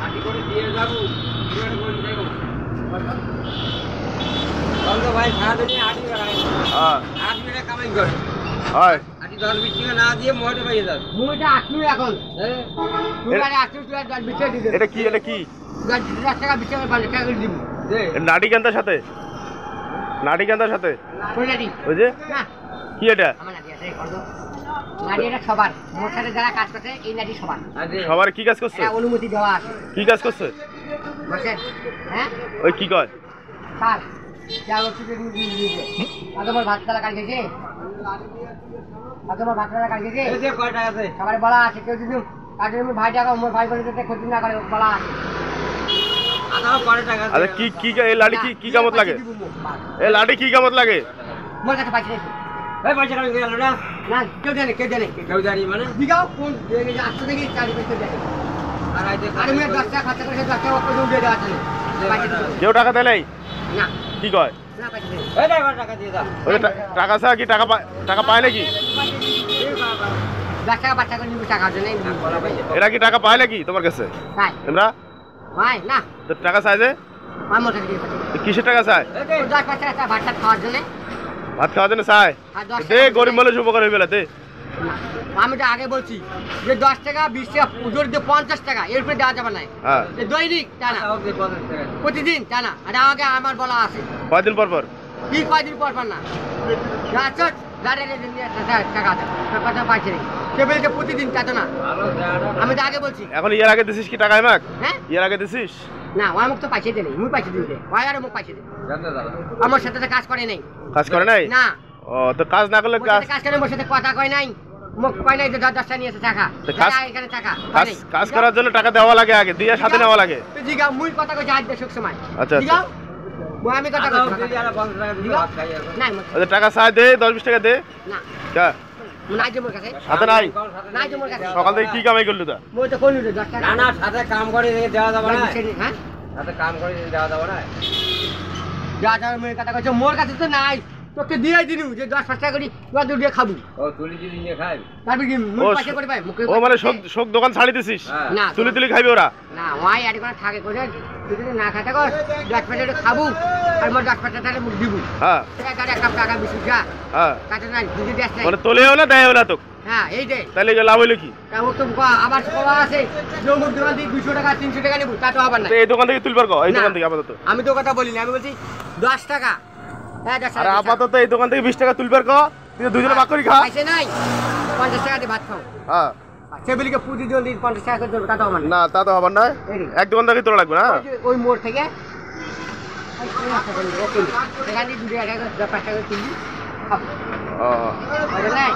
আটি করে দিয়ে যাবো বলতো ভাই সারাদিনে আটি করায় হ্যাঁ 8 মিনিটে কামাই করে হয় আটি 10-20 টাকা না দিয়ে মোটে পাইয়ে যাবে মুইটা 8 মিনিট এখন তুই আরে 8 মিনিট 10-20 টাকা দিবি এটা কি 10 টাকা 20 টাকা 5 টাকা করে দিব দে নাটি কেন্দার সাথে কোন নাটি ওই যে না কি এটা আমার নাটি আছে কত নাটি এটা সবার মোর সাথে যারা কাজ করছে এই নাটি সবার সবার কি কাজ করছে এটা অনুমতি দেওয়া আছে কি কাজ করছে বসেন হ্যাঁ ওই কি কয় স্যার যাও কিছু দিয়ে আদমর ভাত তালা কাল গেছে আদমর ভাত তালা কাল গেছে এই যে কয় টাকা আছে সবারে বলা আছে কেউ যদি কাজে আমি ভাই টাকা মোর ভাই বলে দিতে ক্ষতি না করে বলা আছে আদমর কয় টাকা আছে আরে কি এই লাঠি কি কামত লাগে এই লাঠি কি কামত লাগে মোর কাছে পয়সা নেই এই পয়সা কাল গেল না না কেউ জানে মানে দিগাও কোন এই যে আসতে দেখি 4 পয়সা দেয় আর আমি 10 টাকা খরচ করে 10 টাকা ওপরে দিয়ে দেওয়া আছে কেউ টাকা দেয় নাই না কি কয় না পয়সা দেই এই ড্রাইভার টাকা দিয়ে দাও ওই টাকা ছাড়া কি টাকা পায় নাকি 10 টাকা 5 টাকা নিব টাকা জন্য এরা কি টাকা পায় নাকি তোমার কাছে তাই তোমরা ভাই না তো টাকা চাই যে আমার মোটা দিয়ে কিসের টাকা চায় 10 টাকা ভাত খাওয়ার জন্য ভাত খাওয়ার জন্য চায় দে গরিব মানুষ উপকার হয়ে বেলাতে আমি তো আগে বলছি যে 10 টাকা 20 টাকা পুজোর দিয়ে 50 টাকা এর উপরে দেওয়া যাবে না হ্যাঁ দৈনিক টানা প্রতিদিন টানা আর আগে আমার বলা আছে কয়দিন পর কি কয়দিন পর না আচ্ছা গাড়ি টাকা কথা পাইছে কে বলছে প্রতিদিন তা তো না আমি তো আগে বলছি এখন এর আগে দিছিস কি টাকা আমাক হ্যাঁ এর আগে দিছিস না ওই মুখ তো পাইছে দেই মুই পাইছে দিতে ওই আর মুখ পাইছে দে আমার সাথে তো কাজ করে নাই কাজ করে নাই না ও তো কাজ না করলে কাজ করে মোর সাথে কথা কয় নাই মুখ কয় নাই যে 10 টাকা নিয়েছে টাকা এখানে টাকা কাজ করার জন্য টাকা দেওয়া লাগে আগে দিয়ে সাথে নেওয়া লাগে তুই জিগা মুই কথা কইছি আজ দেশক সময় আচ্ছা জিগা মই আমি কথা কইছি না টাকা চাই দে 10-20 টাকা দে না কা নাই যে মোর কাছে হাতে নাই যে মোর কাছে সকাল থেকে কি কামাই করলি তা মই তো কইলি 10 টাকা না সাথে কাম করে দেওয়া যাবে না হ্যাঁ সাথে কাম করে দেওয়া যাবে না যা যা মই কথা কইছি মোর কাছে তো নাই তোকে দিয়ে দিনু যে 10-5 টাকা করি তুই দুধ দিয়ে খাবো ও তুলি যদি নিয়ে খাই তারপর কি মুই পয়সা করে পাই মুখে ও মানে শোক দোকান ছাড়ি দিছিস না তুলি খাইবে ওরা না ওই আড়ি কোন থাকে কই তুই যদি না খাতে কর 10 টাকা খাবো আর মোর 10 টাকা মুখ দিব হ্যাঁ টাকা এক কাপ টাকা বেশি যা হ্যাঁ কাটে নাই তুই দেশ নাই মানে তোলেও না দেয়ও না তো হ্যাঁ এই দে তাহলে লাভ হইলো কি কাও তো আবার কোয়া আছে যে মুখ দোকান দিয়ে 200 টাকা 300 টাকা নিব তা তো হবে না এই দোকান থেকে তুলবার কো এই দোকান থেকে আপাতত আমি তো কথা বলি না আমি বলছি 10 টাকা হ্যাঁ 10 আর টাকা আপাতত এই দোকান থেকে 20 টাকা তুলবার কো তুই দুজনে ভাগ করে খা পয়সা নাই 50 টাকা দিয়ে ভাত খাও হ্যাঁ সেবিলিকে পুঁজি জলদি 50 টাকা করে দেবো তা তো হবে না না তা তো হবে না এক দোকান থেকে তোলা লাগবে না ওই মোড় থেকে এখানে 2 টাকা 5 টাকা কিনবি খাবো ও বুঝলে